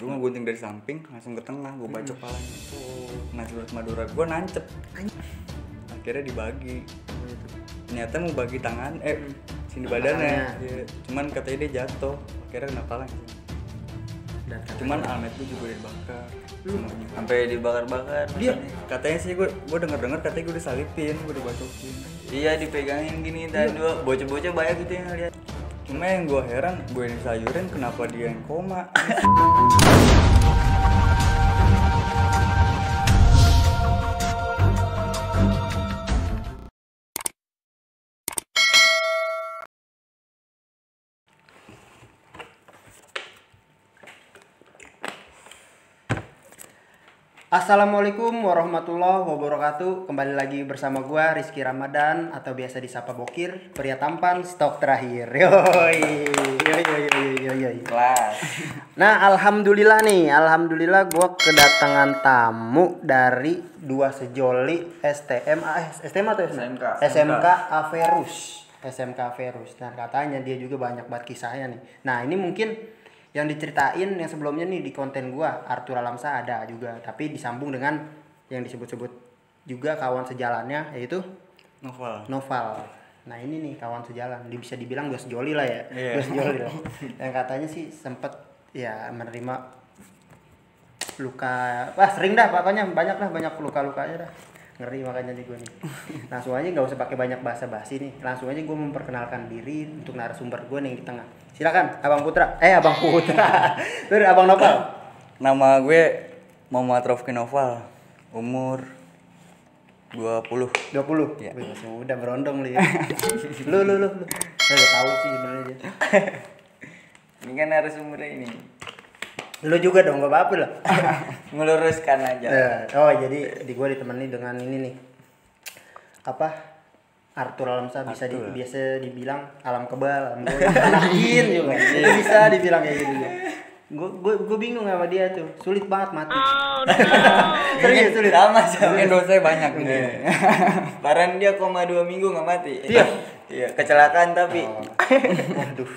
Gue ngegunting dari samping langsung ke tengah, gue bacok palanya. Nah surat Madura gue nancep. Akhirnya dibagi. Ternyata mau bagi tangan, sini badannya. Ya, cuman katanya dia jatuh, akhirnya kena palanya. Cuman almet gue juga dibakar. Semuanya. Sampai dibakar-bakar. Dia katanya sih gue denger katanya gue disalipin, gue dibacokin. Iya, dipegangin gini dan dua bocah-bocah banyak gitu yang lihat. Cuma yang gue heran, gue yang sayurin kenapa dia yang koma. Assalamualaikum warahmatullahi wabarakatuh. Kembali lagi bersama gua Rizky Ramadan atau biasa disapa Bokir, pria tampan stok terakhir. Yoi. Kelas. Nah, alhamdulillah gua kedatangan tamu dari dua sejoli STM atau SMK Averus. SMK Averus. Nah, katanya dia juga banyak banget kisahnya nih. Nah, ini mungkin yang diceritain yang sebelumnya nih di konten gua Arthur Alamsa ada juga, tapi disambung dengan yang disebut-sebut juga kawan sejalannya, yaitu Noval. Nah ini nih kawan sejalan, bisa dibilang dua sejoli lah ya. Dua sejoli lah. Yang katanya sih sempet ya menerima luka, sering dah pokoknya banyak luka-lukanya dah. Ngeri makanya di gue nih. Langsung aja nggak usah pakai banyak basa-basi nih. Langsung aja gue memperkenalkan diri untuk narasumber gue nih di tengah. Silakan Abang Putra. Terus Abang Noval. Nama gue Muhammad Rofki Noval. Umur 20. Ya. Masih muda berondong lu ya. Lu. Saya udah tahu sih sebenarnya. Ini kan narasumbernya ini. Lu juga dong, gak apa-apa lah. Meluruskan aja. Oh, jadi gue ditemani dengan ini nih. Arthur Alamsa, biasa dibilang alam kebal, alam jin juga. Itu bisa dibilang kayak gitu. Gue bingung sama dia tuh. Sulit banget mati. Sulit sama sih. Mungkin dosanya banyak gitu. Barang dia 2 minggu nggak mati. Iya, kecelakaan tapi. Waduh,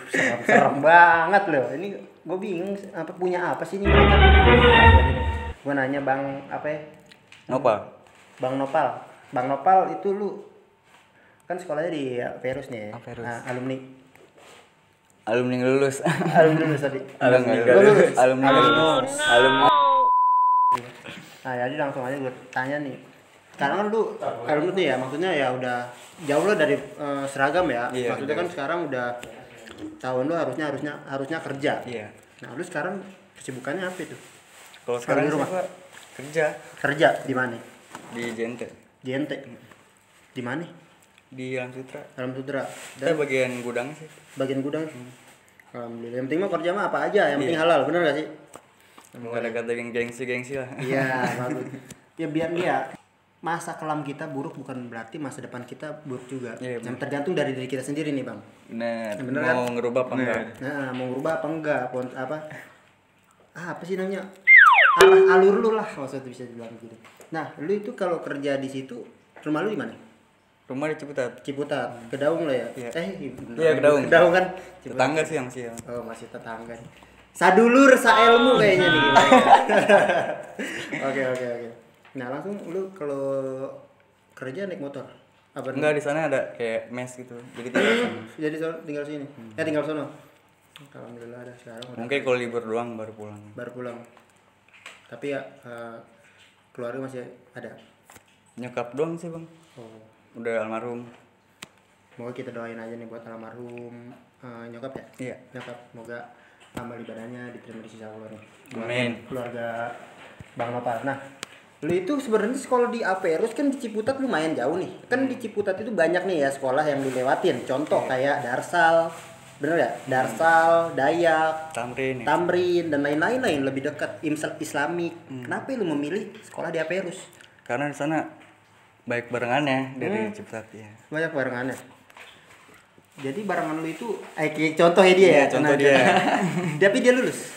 serem banget loh. Ini gue bingung punya apa sih ini mereka. Gue nanya Bang Nopal. Bang Nopal itu lu kan sekolahnya di Averus nih ya. Nah, alumni lulus. Tadi. Alumni lulus. Nah, jadi langsung aja gue tanya nih. Karena kan lu alumni nih ya, maksudnya ya udah jauh lo dari seragam ya. Iya, maksudnya kan sekarang udah tahun lu harusnya kerja. Iya. Nah, lu sekarang kesibukannya apa itu? Kalau sekarang di rumah kerja di mana? di JNT. Di mana? Di Alam Sutra. Dan bagian gudang sih. Bagian gudang. Alhamdulillah. Yang penting mah kerja mah apa aja, yang penting halal, bener gak sih? Nggak ada kata yang gengsi lah. Iya, bagus. Ya biar dia masa kelam kita buruk bukan berarti masa depan kita buruk juga. Yang tergantung dari diri kita sendiri nih, Bang. Bener kan? Mau ngerubah apa enggak? Nah, mau ngerubah apa enggak? Apa sih namanya? Alur lu lah, maksudnya bisa dibilang gitu. Nah, lu itu kalau kerja di situ, rumah lu di mana? Rumah di Ciputat. Kedaung lah ya? Iya, Kedaung. Kedaung kan? Tetangga sih yang sih. Oh, masih tetangga. Sadulur sailmu kayaknya nih. Oke. Nah, langsung lu kalau kerja naik motor? Enggak, di sana ada kayak mes gitu. Jadi tinggal sini. Tinggal sono. Alhamdulillah ada sekarang. Mungkin kalau libur doang baru pulang. Tapi ya keluarga masih ada. Nyokap doang sih, Bang. Oh. Udah almarhum. Semoga kita doain aja nih buat almarhum nyokap ya. Iya. Nyokap, semoga amal ibadahnya diterima di sisi Allah nih. Amin. Keluarga Bang Nopal. Nah, lu itu sebenarnya sekolah di Averus kan di Ciputat lumayan jauh nih. Kan di Ciputat itu banyak nih ya sekolah yang dilewatin. Contoh kayak Darsal, bener ya? Darsal, Dayak, Tamrin dan lain-lain lebih dekat Islamik. Kenapa lu memilih sekolah di Averus? Karena di sana baik barengannya dari Ciputat ya. Banyak barengannya. Jadi barengan lu itu contohnya dia ya. Contoh dia. Tapi dia lulus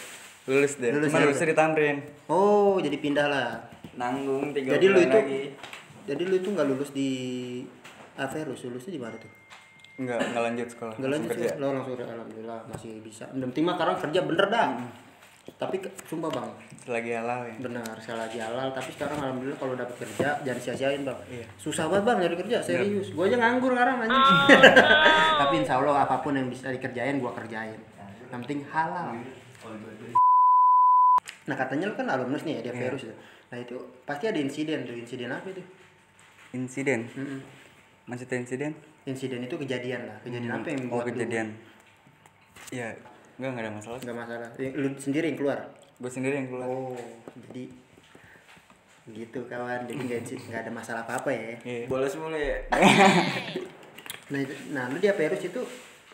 deh. Cuma lulusnya di Tamrin. Oh, jadi pindah lah. Nanggung 3 Jadi bulan lagi. Jadi lu itu nggak lulus di Averus, lulusnya di mana tuh? Enggak lanjut sekolah. Enggak lanjut kerja. Lo langsung alhamdulillah masih bisa. Yang penting mah sekarang kerja bener dah. Tapi sumpah bang, Selagi halal ya. benar sekali lagi halal. Tapi sekarang alhamdulillah kalau dapat kerja jangan sia-siain bang. Iya. Susah banget bang nyari kerja, serius. Gue aja nganggur sekarang aja. Tapi insya Allah apapun yang bisa dikerjain gue kerjain. Yang penting halal. Nah katanya lu kan alumnus nih ya di Averus. Nah itu pasti ada insiden tuh. Insiden apa itu? Insiden. Maksudnya insiden? Insiden itu kejadian lah. Kejadian apa yang Oh, buat kejadian. Ya, enggak ada masalah. Nggak masalah. Lu sendiri yang keluar. Gue sendiri yang keluar. Oh, jadi gitu kawan. Jadi nggak ada masalah apa-apa ya. Iya. Bolos mulu ya. Nah, lu di Averus itu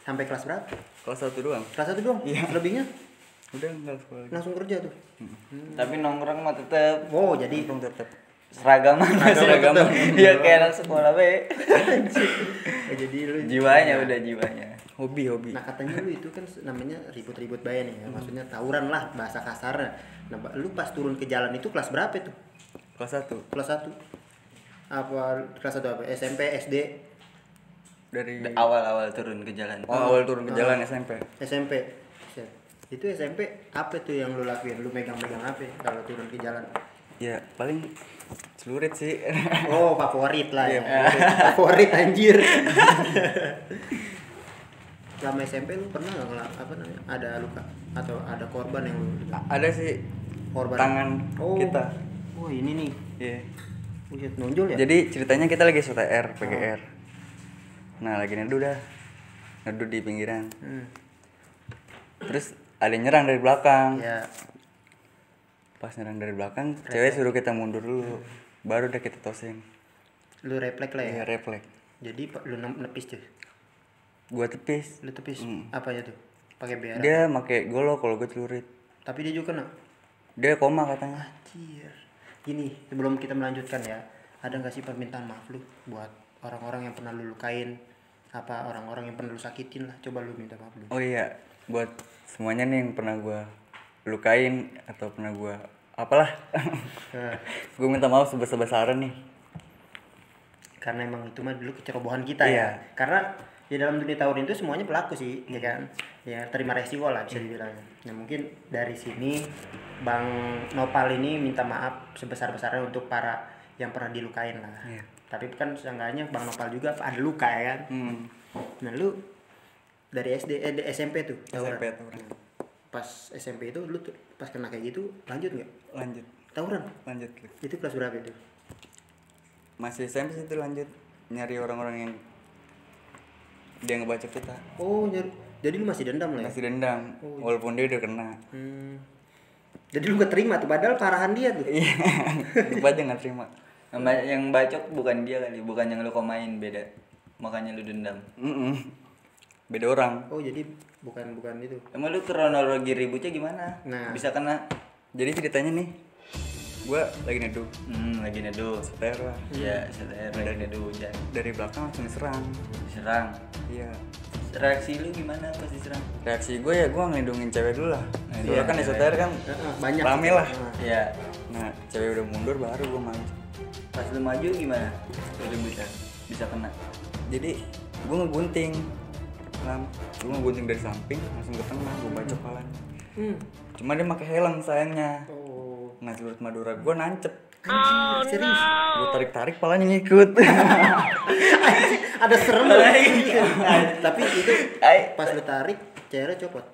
sampai kelas berapa? Kelas 1 doang. Kelas 1 doang. Iya. Selebihnya Udah enggak sekolah lagi. langsung kerja tuh. Tapi nongkrong mah tetep Oh, jadi Belum tetap. seragaman. Seragaman. Iya kayak anak sekolah be. jadi lu Jiwanya udah jiwanya. Hobi. Nah, katanya lu itu kan namanya ribut-ribut bayan ya. Maksudnya tawuran lah bahasa kasarnya. Nah, lu pas turun ke jalan itu kelas berapa itu? Kelas 1 Kelas 1. Apa kelas 1 apa? SMP, SD, dari Awal-awal turun ke jalan. awal turun ke jalan SMP. SMP. Set. Itu SMP apa tuh yang lu lakuin? Lu megang-megang apa kalau turun ke jalan? Ya, paling celurit sih. Oh, favorit lah ya. Iya, Favorit anjir. Selama SMP lu pernah nggak apa namanya? Ada luka atau ada korban yang lu Ada sih korban tangan Oh. kita. Oh, ini nih. Iya. Buset nonjol ya? Jadi ceritanya kita lagi SOTR, PGR. Nah, lagi neduh dah. Neduh di pinggiran. Terus ada yang nyerang dari belakang. Ya. Pas nyerang dari belakang, cewek suruh kita mundur dulu. Baru udah kita tosing. Lu refleks lah ya. Iya, refleks. Jadi lu nepis tuh. Gua tepis. Lu tepis. Apa ya tuh? Pakai berak. Dia pakai golok, kalau gue celurit. Tapi dia juga kena. Dia koma katanya. Anjir. Gini, sebelum kita melanjutkan ya, ada nggak sih permintaan maaf lu buat orang-orang yang pernah lu lukain, apa orang-orang yang pernah lu sakitin lah, coba lu minta maaf lu. Oh iya, buat semuanya nih yang pernah gua lukain atau pernah gua apalah. Gue minta maaf sebesar-besaran nih. Karena emang itu mah dulu kecerobohan kita Iya. ya. Karena di dalam dunia tawuran itu semuanya pelaku sih, ya kan? Ya terima resiko lah bisa dibilang. Nah mungkin dari sini Bang Nopal ini minta maaf sebesar-besarnya untuk para yang pernah dilukain lah. Iya. Tapi kan seenggaknya Bang Nopal juga ada luka ya kan? Nah lu dari SMP tuh tawuran? SMP tawuran. Pas SMP itu lu tuh pas kena kayak gitu lanjut nggak? Lanjut. Tawuran? Lanjut. Itu kelas berapa itu? Masih SMP sih itu lanjut nyari orang-orang yang dia ngebacok kita. Oh jadi lu masih dendam lah ya? Masih dendam, walaupun dia udah kena. Jadi lu gak terima tuh, padahal parahan dia tuh. Iya, gue aja nggak terima. Yang bacok bukan dia kali, bukan yang lu komain, beda. Makanya lu dendam. Beda orang. Oh jadi bukan itu. Emang lu kronologi ributnya gimana? Nah. Bisa kena? Jadi ceritanya nih, gue lagi neduh, Lagi neduh. seter lah. Iya, setelah lagi neduh hujan. Dari belakang langsung diserang. Diserang. Iya. Reaksi lu gimana pas diserang? Reaksi gue ya gue ngelindungin cewek dulu lah. Dulu Iya, kan di cewek. SOTR kan Banyak. rame lah. Iya. Nah, cewek udah mundur baru gue maju. Pas lu maju gimana? Lu bisa kena. Jadi gue ngegunting. Gue ngegunting dari samping langsung ke tengah, gue bacok palanya. Cuma dia pakai helm sayangnya. Oh. Nah, celurit Madura gue nancep. Anjir, serius. Gue tarik-tarik palanya ngikut. Ada serem lagi. Tapi itu pas lu tarik, cewek copot.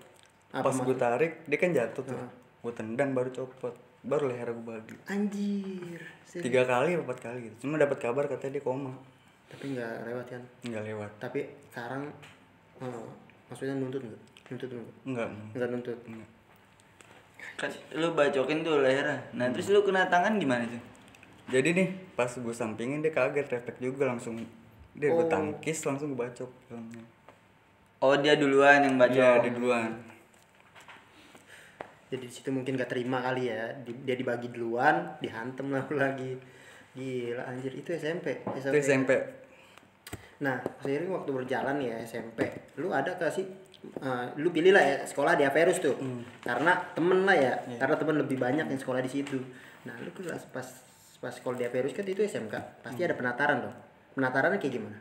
Pas gue tarik, dia kan jatuh tuh. Gue tendang baru copot. Baru leher gue bagi. Anjir. 3 kali atau 4 kali gitu. Cuma dapat kabar katanya dia koma. Tapi nggak lewat kan? Nggak lewat. Tapi sekarang maksudnya nuntut nggak? Nuntut nggak? Enggak. Nggak nuntut. Kan lu bacokin tuh lehernya. Nah, terus lu kena tangan gimana tuh? Jadi nih, pas gue sampingin dia kaget, refleks juga langsung. Dia gue tangkis langsung gue bacok. Oh, dia duluan yang bacok. Iya, dia duluan. Jadi di situ mungkin gak terima kali ya. Dia dibagi duluan, dihantem lah lagi. Gila anjir, itu SMP. Itu SMP. Nah, seiring waktu berjalan ya SMP, lu ada gak sih lu pilih lah ya sekolah di Averus tuh. Karena temen lah ya, karena temen lebih banyak yang sekolah di situ. Nah, lu pas sekolah di Averus kan itu SMK, pasti ada penataran dong. Penatarannya kayak gimana?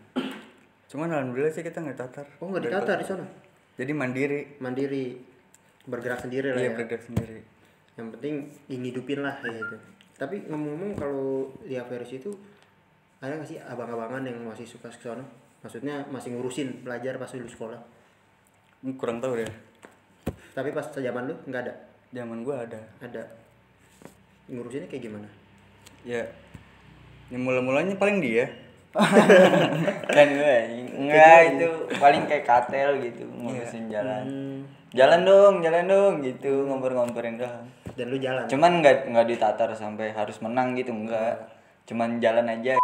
Cuman alhamdulillah sih kita nggak tatar. Oh, nggak ditatar di sana. Jadi mandiri. Mandiri. bergerak sendiri lah Iya, ya. bergerak sendiri. Yang penting ngidupin lah ya itu. Tapi ngomong-ngomong kalau di Averus itu ada nggak sih abang-abangan yang masih suka ke sono? Maksudnya masih ngurusin belajar pas dulu sekolah. Kurang tahu deh. Tapi pas zaman lu nggak ada. Zaman gua ada. Ada. Ngurusinnya kayak gimana? Ya. Yang mula-mulanya paling dia. Kan gue enggak itu paling kayak katel gitu ngurusin jalan. Jalan dong gitu ngompor-ngomporin doang. Dan lu jalan. Cuman nggak ditatar sampai harus menang gitu enggak. Cuman jalan aja.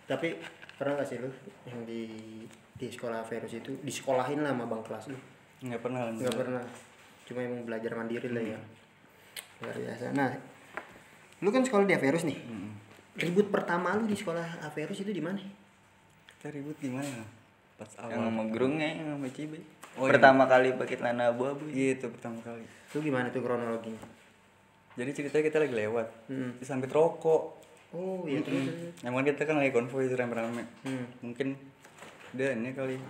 Tapi pernah gak sih lu yang di sekolah Averus itu disekolahin lah sama bang kelas lu? Nggak pernah. Nggak pernah. Cuma emang belajar mandiri lah ya. Luar biasa. Nah, lu kan sekolah di Averus nih. Ribut pertama lu di sekolah Averus itu di mana? Kita ribut gimana? Pas Yang awal. sama Gerungnya yang sama Cibe. Oh, pertama kali pakai celana abu-abu. Iya, itu pertama kali. Itu gimana tuh kronologinya? Jadi ceritanya kita lagi lewat. Disambit rokok. Oh, iya terus. Emang kita kan lagi konvoy itu rame-rame. Mungkin dia ini kali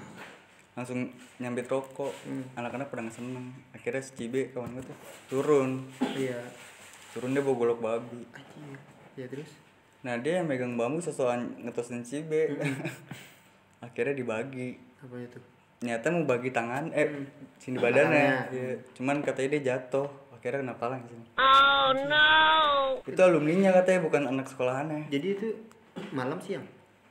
langsung nyambit rokok. Anak-anak pada nggak seneng. Akhirnya si Cibe kawan gue tuh turun. Iya. Turun dia bawa golok babi. Anjir. Ya terus. Nah dia yang megang bambu sesuatu ngetosin Cibe. Akhirnya dibagi. Apa itu? Ternyata mau bagi tangan, sini badannya. Iya. Cuman katanya dia jatuh. Akhirnya kena palang sini. Oh no. Itu alumninya katanya, bukan anak sekolahannya. Jadi itu malam siang.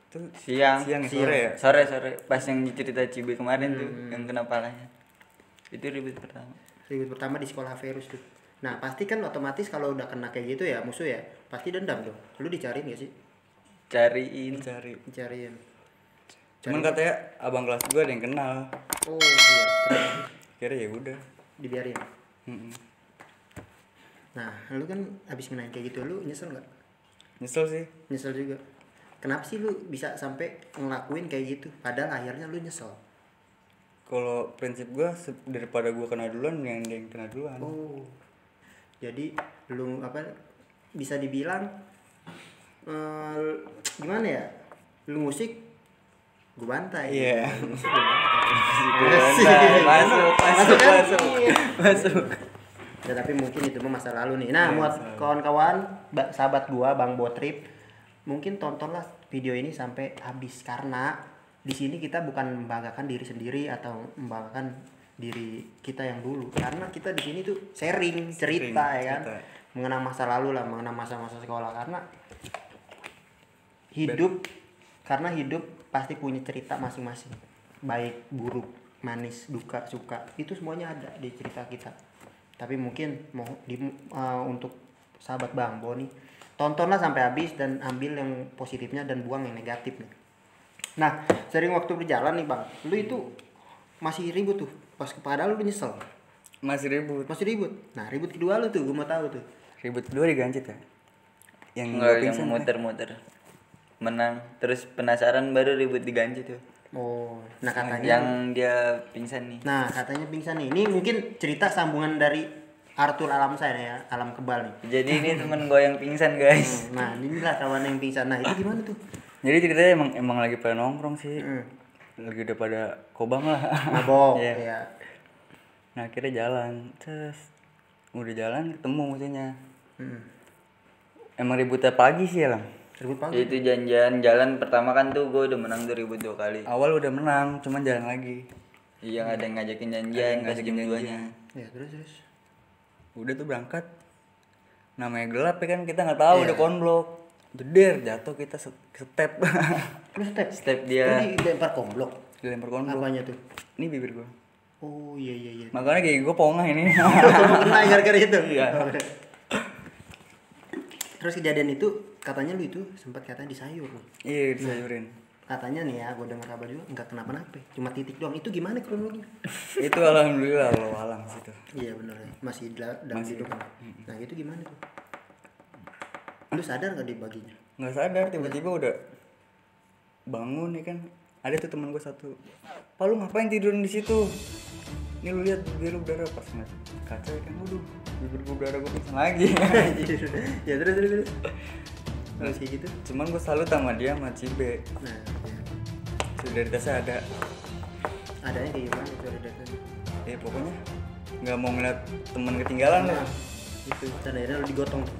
Itu Siang. sore ya. Sore pas yang cerita Cibe kemarin tuh yang kena palanya. Itu ribut pertama. Ribut pertama di sekolah Averus tuh. Nah pasti kan otomatis kalau udah kena kayak gitu ya musuh ya pasti dendam dong. Lu dicariin gak sih? Cariin. Dicariin. Cuman katanya abang kelas gua ada yang kenal. Oh iya. Terus Kira ya udah. dibiarin. Mm-mm. Nah lu kan abis ngenain kayak gitu lu nyesel nggak? Nyesel sih. Nyesel juga. Kenapa sih lu bisa sampai ngelakuin kayak gitu? Padahal akhirnya lu nyesel. Kalau prinsip gua daripada gua kena duluan yang dia yang kena duluan. Oh. Jadi lu apa bisa dibilang gimana ya? Lu musik gua bantai. Iya. Musik gua bantai. Masuk. Ya, tapi mungkin itu mah masa lalu nih. Nah, buat kawan-kawan, sahabat gua Bang Botrip, mungkin tontonlah video ini sampai habis karena di sini kita bukan membanggakan diri sendiri atau membanggakan diri kita yang dulu. Karena kita di sini tuh sharing cerita ya kan. Mengenang masa lalu lah, mengenang masa-masa sekolah karena hidup pasti punya cerita masing-masing. Baik buruk, manis, duka, suka, itu semuanya ada di cerita kita. Tapi mungkin mau untuk sahabat Bang Bo nih, tontonlah sampai habis dan ambil yang positifnya dan buang yang negatifnya. Nah, sering waktu berjalan nih Bang, lu itu masih ribut tuh, padahal lu nyesel. Masih ribut. Nah, ribut kedua lu tuh, gue mau tahu tuh. Ribut kedua digancit ya? Yang Enggak, gua yang pingsan, muter-muter. Menang, terus penasaran baru ribut diganti tuh. Oh, nah katanya Yang dia pingsan nih. Nah, katanya pingsan nih. Ini mungkin cerita sambungan dari Arthur Alam saya ya, Alam Kebal nih. Jadi ini temen gue yang pingsan guys. Nah, inilah kawan yang pingsan. Nah, itu gimana tuh? Jadi ceritanya emang lagi pada nongkrong sih. Lagi udah pada kobang lah. Mabok, Iya. ya. Nah akhirnya jalan, terus udah jalan ketemu maksudnya. Emang ributnya pagi sih ya Lang. Ribut pagi. Itu janjian jalan pertama kan tuh gue udah menang tuh ribut 2 kali. Awal udah menang, cuman jalan lagi. Iya ada yang ngajakin janjian pas ngajakin jam janjian. 2-nya. Ya, terus. Udah tuh berangkat. Namanya gelap ya kan, kita nggak tahu udah konblok. Jeder, jatuh kita step. Lu step. Step Lu dia. dilempar komblok. Dilempar konblok. Apanya tuh? Ini bibir gua. Oh, iya. Makanya kayak gue pongah ini. Pernah gara-gara itu. Iya. Terus kejadian itu katanya lu itu sempat katanya disayur lu. Iya, disayurin. Katanya nih ya, gue dengar kabar juga nggak kenapa-napa, cuma titik doang. Itu gimana kronologinya? Itu alhamdulillah Allah alam situ. Iya benar ya, masih dalam hidup kan. Nah itu gimana tuh? Lu sadar nggak dibaginya? Nggak sadar tiba-tiba udah bangun ya kan. Ada tuh teman gue satu. Pak lu ngapain tidurin di situ? Ini lu lihat bibir lu berdarah pas ngeliat kaca ya kan. Waduh, bibir gue berdarah, gue pingsan lagi. Ya terus. Terus kayak gitu. Cuman gue salut sama dia sama Cibe. Nah, ya. Solidaritasnya ada. Adanya kayak gimana solidaritasnya? Ya pokoknya nggak mau ngeliat temen ketinggalan lah. Itu dan akhirnya lu digotong tuh.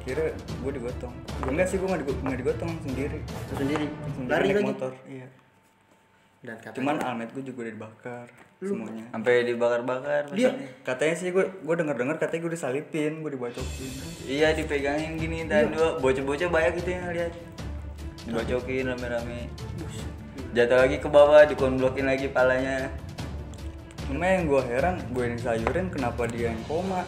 Kira gue digotong. Enggak sih, gue nggak digotong sendiri. Lu sendiri lari naik lagi motor. Iya. dan katanya Cuman almet gue juga udah dibakar semuanya. Sampai dibakar-bakar. dia Katanya sih gue denger katanya gue disalipin, gue dibacokin. Iya, dipegangin gini dan dua bocah-bocah banyak gitu yang lihat. Dibacokin rame-rame. Jatuh lagi ke bawah, dikonblokin lagi palanya. Cuma yang gue heran, gue yang sayurin kenapa dia yang koma.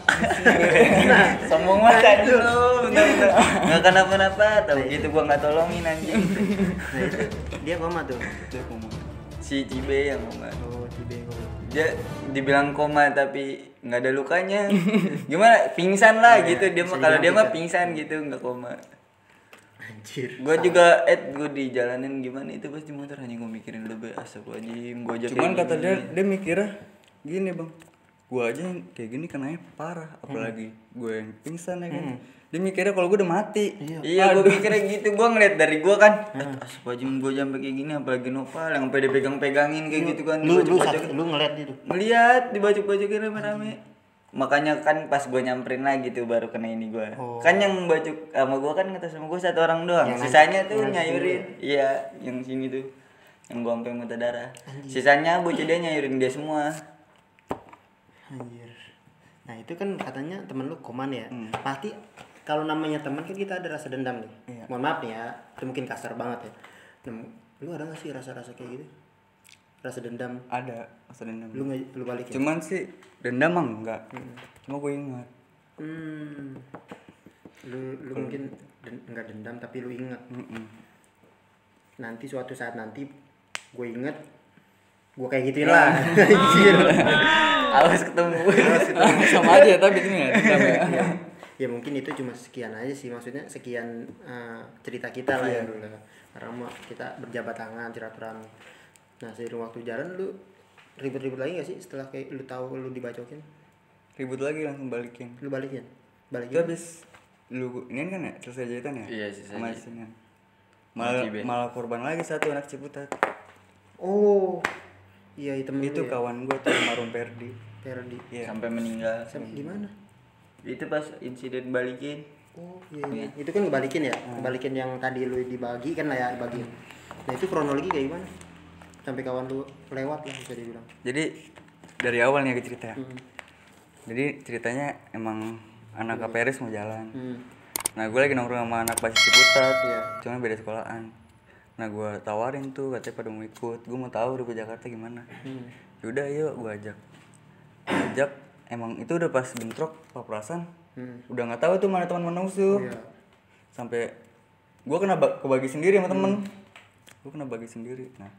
Sombong banget lu, bentar-bentar. Nggak kenapa-napa, tau gitu gua nggak tolongin anjing. nah itu dia koma tuh. Dia koma. Si Cibe yang koma. Oh tiba koma. Dia dibilang koma tapi nggak ada lukanya. Gimana? Pingsan lah gitu. Dia mah kalau dia mah pingsan gitu, nggak koma. Anjir. Gua juga gua di jalanin gimana itu pas di motor hanya gua mikirin lebih astagfirullahaladzim. Gua aja Cuman kayak kata gini. dia mikirnya gini bang, gue aja yang kayak gini kenanya parah, apalagi gue yang pingsan ya kan. Dia mikirnya kalau gue udah mati. Iya, gue mikirnya gitu. Gue ngeliat dari gue kan, astagfirullahaladzim gue sampai kayak gini, apalagi Nopal yang sampai dipegang-pegangin kayak gitu kan. Lu ngeliat itu. Ngeliat dibacok-bacokin rame-rame. Makanya kan pas gue nyamperin lagi tuh baru kena ini gue. Kan yang bacok sama gue kan ngetes sama gue satu orang doang. Sisanya tuh nyayurin. Iya, yang sini tuh. Yang gue sampai muntah darah. Sisanya bocah dia nyayurin dia semua. Anjir. Nah itu kan katanya temen lu koman ya. Pasti kalau namanya teman kan kita ada rasa dendam nih. Iya. Mohon maaf nih ya, itu mungkin kasar banget ya. Nah, lu ada gak sih rasa-rasa kayak gitu? Rasa dendam? Ada rasa dendam. Lu balikin? Cuman sih dendam mah enggak. Cuma gue ingat. Lu mungkin enggak dendam tapi lu ingat. Nanti suatu saat nanti gue inget gue kayak gituin lah. Anjir. Awas ketemu. Sama aja tapi itu ya dendam ya. Ya mungkin itu cuma sekian aja sih, maksudnya sekian cerita kita lah ya dulu. Karena kita berjabat tangan silaturahmi. Nah seiring waktu jalan lu ribut-ribut lagi gak sih setelah kayak lu tahu lu dibacokin? Ribut lagi langsung balikin. Lu balikin? Itu habis lu ini kan ya selesai jahitan ya? Iya, selesai sama jahitan. sini. Malah korban lagi satu anak Ciputat. Oh iya temen Itu lu ya? kawan gue tuh Marum Perdi. Iya. Sampai meninggal. Di mana? Itu pas insiden balikin. Oh iya. Itu kan ngebalikin ya? Ngebalikin yang tadi lu dibagi kan lah ya dibagiin. Nah itu kronologi kayak gimana? Sampai kawan lu lewat lah bisa dibilang. Jadi dari awal nih cerita ya. Jadi ceritanya emang anak KPRS mau jalan. Nah gue lagi nongkrong sama anak basis Ciputat, cuma beda sekolahan. Nah gue tawarin tuh katanya pada mau ikut, gue mau tahu di Jakarta gimana. Yaudah yuk gue ajak. Emang itu udah pas bentrok papasan, udah nggak tahu tuh mana teman musuh. Sampai gue kena kebagi sendiri sama temen. Gue kena bagi sendiri. Nah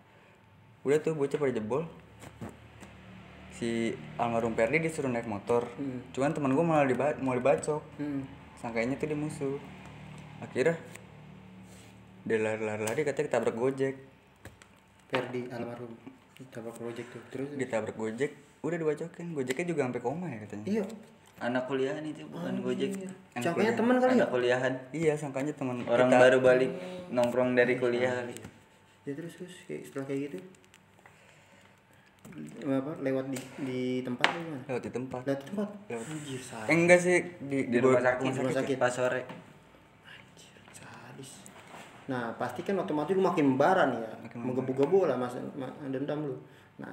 udah tuh bocah pada jebol. Si almarhum Perdi disuruh naik motor, cuman teman gue malah mau dibacok. Sangkanya tuh dia musuh. Akhirnya dia lari-lari katanya ketabrak Gojek. Perdi almarhum ditabrak Gojek tuh. Terus Ditabrak Gojek, udah dibacokin. Gojeknya juga sampai koma ya katanya. iya. Anak kuliahan itu bukan Gojek. Sangkanya teman kali ya? Anak kuliahan. Iya, sangkanya teman Orang kita. baru balik nongkrong dari kuliah kali. Ya terus kayak setelah kayak gitu apa lewat di tempat atau gimana? Lewat di tempat. Lewat. Anjir sayang. Enggak sih Di rumah sakit, sakit. pas sore. Anjir, sadis. Nah, pasti kan otomatis lu makin membaran ya. Menggebu-gebu lah dendam lu. Nah,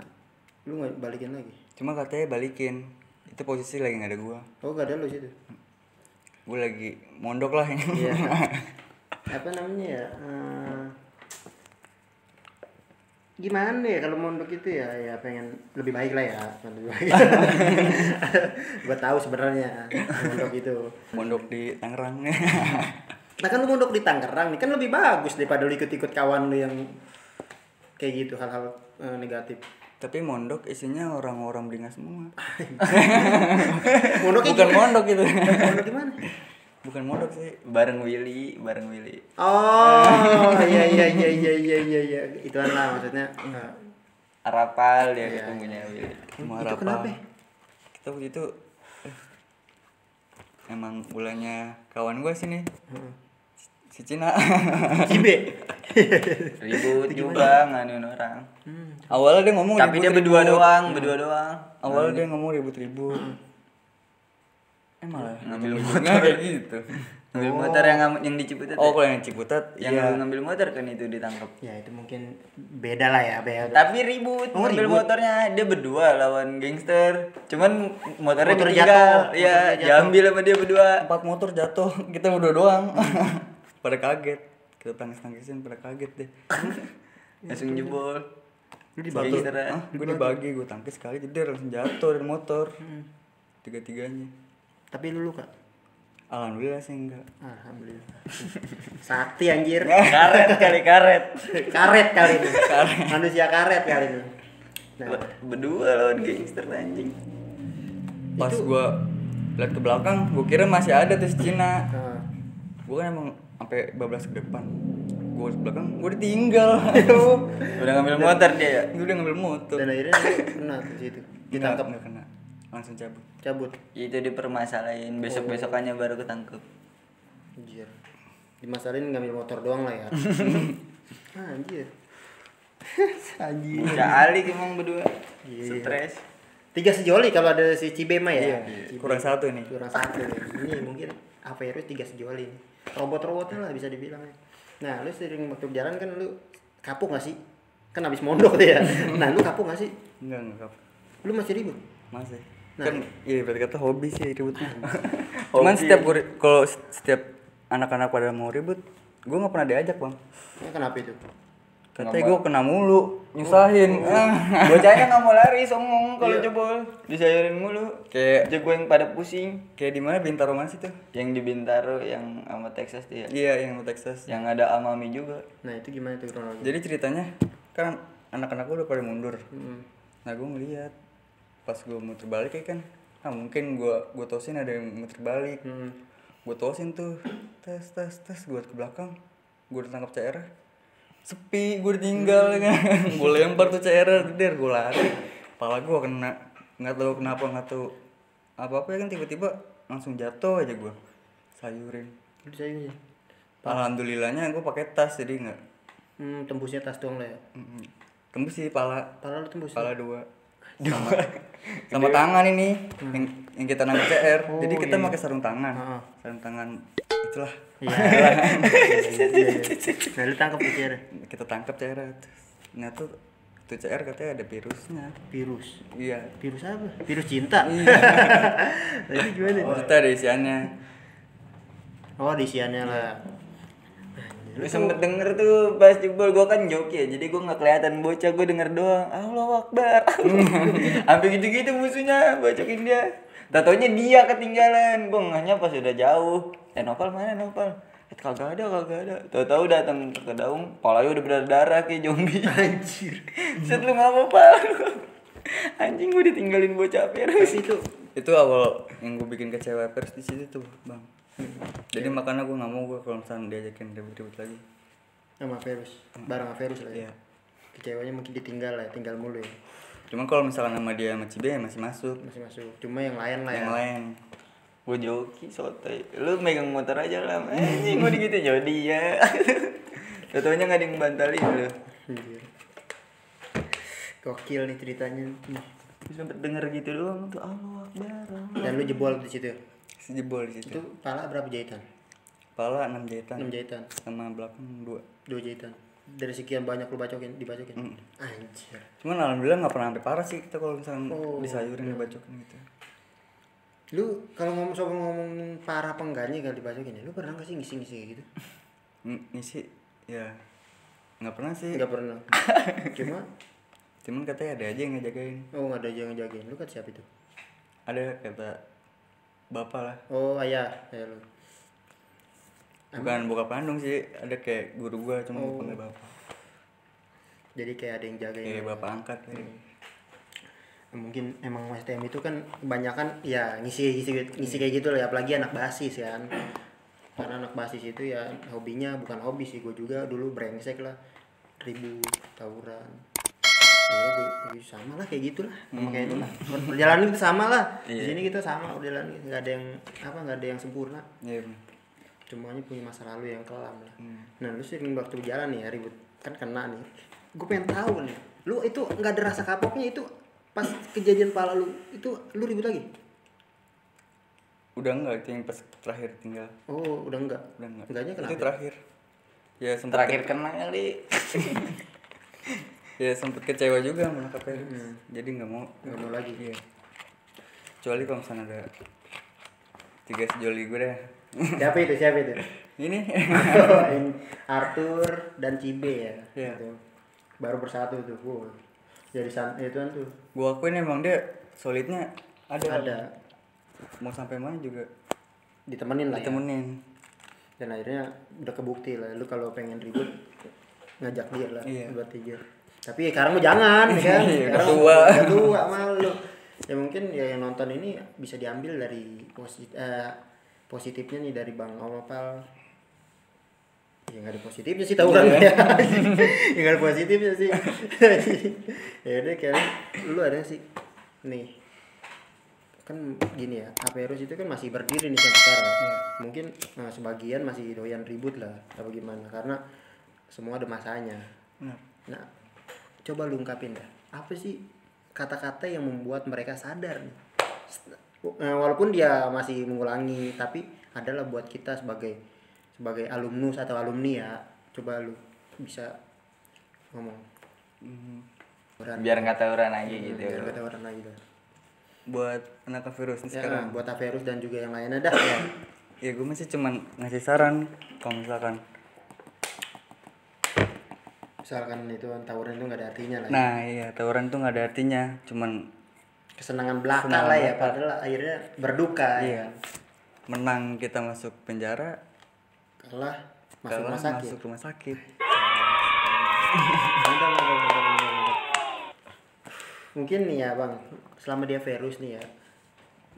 lu nggak balikin lagi. Cuma katanya balikin. Itu posisi lagi nggak ada gua. Oh, gak ada lu situ. Gua lagi mondok lah. Iya. Apa namanya ya? Gimana ya kalau mondok itu ya pengen lebih baik lah ya, lebih baik. Gua tahu sebenarnya mondok itu. Mondok di Tangerang. Nah kan lu mondok di Tangerang nih kan lebih bagus daripada lu ikut-ikut kawan lu yang kayak gitu hal-hal negatif. Tapi mondok isinya orang-orang Beringas semua. Mondok Bukan mondok itu. Mondok di mana? Bukan mondok sih. Bareng Willy. Oh, iya. Ituan lah maksudnya. Arapal dia ketemunya Willy. Itu kenapa? Kita waktu itu emang ulangnya kawan gue sini. Si Cina. Cibe. Ribut juga nganuin orang. Awalnya dia ngomong Tapi dia berdua doang. Awalnya dia ngomong ribut-ribut. Malah Ngambil motor kayak gitu. Ngambil motor yang di Ciputat. Oh, kalau yang Ciputat yang lu ngambil motor kan itu ditangkap. Ya itu mungkin beda lah ya, beda. Tapi ribut ngambil motornya, dia berdua lawan gangster. Cuman motornya Motor ditinggal. jatuh. Iya, diambil sama dia berdua. 4 motor jatuh, kita berdua doang. Pada kaget. Kita tangis-tangisin pada kaget deh. Langsung jebol. Lu dibagi. Gue dibagi, gue tangkis sekali jadi dia langsung jatuh dari motor. Tiga-tiganya. Tapi lu luka? Alhamdulillah sih enggak. Alhamdulillah. Sakti anjir. Karet. Karet kali ini. Manusia karet kali ini. Nah, Berdua lawan gangster anjing. Pas gue lihat ke belakang, gue kira masih ada tuh si Cina. Gue kan emang sampai bablas ke depan. Gue ke belakang, gue ditinggal. Udah ngambil motor dia ya? Gue udah ngambil motor. dan akhirnya lu kena di situ. Ditangkap. Enggak kena. Langsung cabut. Itu dipermasalahin, besok-besokannya baru ketangkep. Anjir. Dimasalahin ngambil motor doang lah ya. Anjir. Anjir. Alik emang berdua. Iya. Stres. 3 sejoli kalau ada si Cibema ya. Kurang satu nih. Kurang satu nih. Ini mungkin Averus 3 sejoli nih. Robot-robotnya lah bisa dibilang. Nah, lu sering waktu jalan kan lu kapok gak sih? Kan habis mondok tuh ya. Nah, lu kapok gak sih? Enggak kapok. Lu masih ribut? Masih. Nah. Kan iya berarti kata hobi sih ributnya. Cuman kalau setiap anak-anak pada mau ribut, gue nggak pernah diajak bang. Nah, kenapa itu? Katanya gue kena mulu, nyusahin. Bocahnya nggak mau lari, songong kalau jebol, disayurin mulu. Kayak jago yang pada pusing. Kayak di mana Bintaro mana sih tuh? Yang di Bintaro yang sama Texas dia. Iya yang di Texas. Yang ada Amami juga. Nah, itu gimana tuh kronologi? Jadi ceritanya kan anak-anak gue udah pada mundur. Nah gue ngeliat pas gue muter balik ya kan, mungkin gue tosin ada yang muter balik. Gue tosin tuh, tes gue ke belakang, gue ditangkap CR, sepi, gue ditinggal kan, gue lempar tuh CR, der gue lari, kepala gue kena, nggak tahu kenapa, nggak tahu apa ya kan tiba-tiba langsung jatuh aja gue, sayurin. Disayurin. Alhamdulillahnya gue pakai tas jadi nggak. Tembusnya tas doang lah ya. Tembus sih pala. Pala lu tembus. Pala dua. Sama tangan ini yang kita nangkep CR. Jadi kita pakai sarung tangan. Sarung tangan itulah. Iya. Nah, lu tangkap tuh CR. Kita tangkap CR. Nah tuh CR katanya ada virusnya. Virus. Iya. Virus apa? Virus cinta. Jadi gimana? Kita ada isiannya. Oh, di isiannya lah. Lu sempet denger tuh pas jebol, gua kan joki ya, jadi gua nggak kelihatan bocah, gua denger doang Allahu Akbar. Sampai gitu-gitu musuhnya bacokin dia. Tatonya dia ketinggalan, gua ngehnya pas udah jauh. Noval mana Noval? Kagak ada. Tahu-tahu datang ke daung, palanya udah berdarah kayak zombie. Anjir. Set lu ngapa? Anjing gua ditinggalin bocah Perus. Itu awal yang gue bikin kecewa Pers di situ tuh, Bang. Jadi makanya gue nggak mau gue kalau misalnya diajakin ribut-ribut lagi sama Verus, bareng Verus lah ya. Iya. Kecewanya mungkin ditinggal lah, tinggal mulu ya. Cuma kalau misalkan nama dia sama Cibe masih masuk. Cuma yang lain lah yang ya. lain Gue joki sotoy, lu megang motor aja lah, anjing gue gitu jadi ya. Tatonya nggak ada yang bantalin lu. Gokil nih ceritanya. Sempet denger gitu doang tuh Allahu Akbar. Dan lu jebol di situ. sejebol di situ. Itu pala berapa jahitan? Pala 6 jahitan. 6 jahitan. Sama belakang 2 jahitan. Dari sekian banyak lu dibacokin. Anjir. Cuman alhamdulillah nggak pernah sampai parah sih kita kalau misalnya disayurin dibacokin gitu. Lu kalau ngomong parah apa enggaknya kalau dibacokin ya, lu pernah nggak sih ngisi kayak gitu? Ngisi ya nggak pernah sih. Nggak pernah. Cuman katanya ada aja yang ngejagain. Oh, nggak ada aja yang ngejagain. Lu kata siapa itu? Ada kata bapak lah. Oh, ayah lu. Bukan bokap kandung sih, ada kayak guru gua cuma panggil bapak. Jadi kayak ada yang jagain. Kayak bapak angkat kayak. Mungkin emang STM itu kan kebanyakan ya ngisi kayak gitu lah, apalagi anak basis kan. Karena anak basis itu ya hobinya bukan hobi sih, gue juga dulu brengsek lah, ribut, tawuran. Ya, sama lah kayak gitulah, sama kayak itu lah. Perjalanan itu sama lah. Di sini kita sama perjalanan, nggak ada yang sempurna. Iya. semuanya punya masa lalu yang kelam lah. Nah lu sering waktu jalan nih ya ribut kan kena nih, gue pengen tahu nih, lu itu nggak ada rasa kapoknya itu pas kejadian pala lu itu lu ribut lagi? Udah enggak, itu yang pas terakhir tinggal. Oh udah enggak? Enggaknya kenapa? Itu terakhir. Ya sempet Terakhir kena kali. Ya sempet kecewa juga sama Averus. Jadi nggak mau lagi. Iya. Kecuali kalau misalnya ada 3 sejoli gue deh. Siapa itu? Ini Arthur dan Cibe ya. Iya. Gitu. Baru bersatu tuh. Jadi itu kan tuh. Gua akuin emang dia solidnya Ada. Mau sampai mana juga Ditemenin lah. ditemenin. Dan akhirnya udah kebukti lah. Lu kalau pengen ribut ngajak dia lah. Iya. Buat 3. Tapi sekarang mau jangan ya kan. Udah Sekarang tua malu. Ya mungkin ya yang nonton ini bisa diambil dari positifnya nih dari Bang Nopal. Ya nggak ada positifnya sih tawuran ya. Ya nggak ada positifnya sih. Ya udah kayak lu ada sih nih kan gini ya, Averus itu kan masih berdiri nih sampai sekarang. Mungkin sebagian masih doyan ribut lah apa gimana karena semua ada masanya. Nah coba lu ungkapin dah apa sih kata-kata yang membuat mereka sadar nih, walaupun dia masih mengulangi tapi adalah buat kita sebagai alumnus atau alumni ya, coba lu bisa ngomong Biar nggak tawuran lagi gitu. biar nggak tawuran lagi dah. Buat anak Averus Ya, sekarang. buat Averus dan juga yang lainnya dah ya. Ya gue masih cuman ngasih saran kalau misalkan itu tawuran itu nggak ada artinya lah. Nah iya, tawuran tuh nggak ada artinya, cuman Kesenangan belaka lah ya, padahal akhirnya berduka. iya. Menang kita masuk penjara, kalah kalah masuk masuk rumah sakit. Mantap. Mungkin nih ya Bang, selama dia Averus nih ya,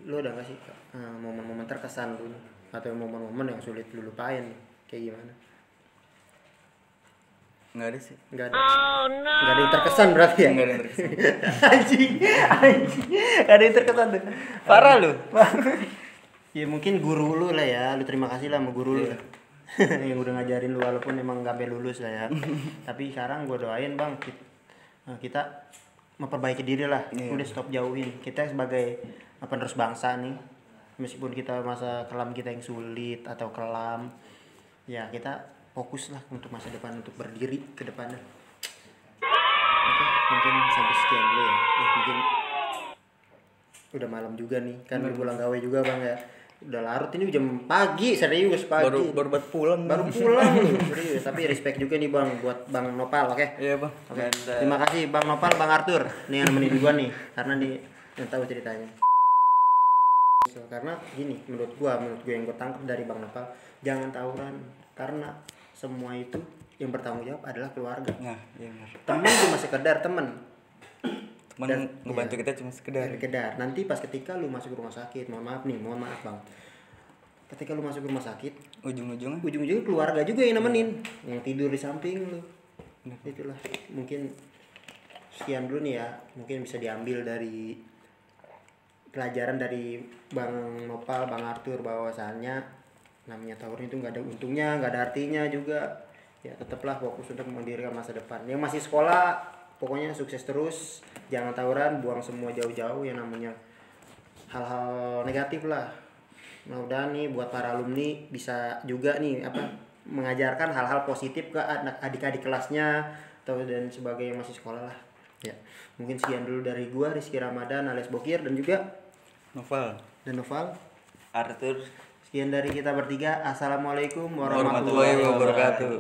lu ada nggak sih momen-momen terkesan lu atau momen-momen yang sulit lu lupain kayak gimana? Nggak ada sih. Nggak ada. Nggak ada yang terkesan berarti ya? Nggak ada yang terkesan. Anjing. Nggak ada yang terkesan tuh. Parah lu. Ya mungkin guru lu lah ya, lu terima kasih lah sama guru lu. Yang udah ngajarin lu walaupun emang nggak sampai lulus lah ya. Tapi sekarang gue doain Bang, kita memperbaiki diri lah. Udah stop jauhin. Kita sebagai penerus bangsa nih, meskipun kita masa kelam kita yang sulit atau kelam, ya kita fokus lah untuk masa depan, untuk berdiri ke depannya. Oke, mungkin sampai sekian dulu ya. Mungkin udah malam juga nih, kan udah pulang gawe juga Bang ya. Udah larut ini jam pagi, serius pagi. Baru buat pulang. Baru pulang lu, serius. Tapi respect juga nih Bang buat Bang Nopal, oke? Iya Bang. Oke. Terima kasih Bang Nopal, Bang Arthur. Nih yang nemenin gua nih, karena nih yang tahu ceritanya. Karena gini, menurut gua yang gua tangkap dari Bang Nopal, jangan tawuran karena semua itu yang bertanggung jawab adalah keluarga. Nah, iya benar. Teman cuma sekedar teman. Ngebantu kita cuma sekedar. Nanti pas ketika lu masuk rumah sakit, mohon maaf Bang. Ketika lu masuk rumah sakit, ujung-ujungnya keluarga juga yang nemenin, yang tidur di samping lu. Itulah mungkin sekian dulu nih ya, mungkin bisa diambil dari pelajaran dari Bang Nopal, Bang Arthur bahwasannya namanya tawuran itu nggak ada untungnya, nggak ada artinya juga. Ya tetaplah fokus untuk mendirikan masa depan. Yang masih sekolah, pokoknya sukses terus, jangan tawuran, buang semua jauh-jauh yang namanya hal-hal negatif lah. Mudah-mudahan nih buat para alumni bisa juga nih mengajarkan hal-hal positif ke adik-adik kelasnya atau dan sebagai yang masih sekolah lah. Ya, mungkin sekian dulu dari gua Rizky Ramadan alias Bokir dan juga Noval. Arthur. Sekian dari kita bertiga. Assalamualaikum Warahmatullahi wabarakatuh.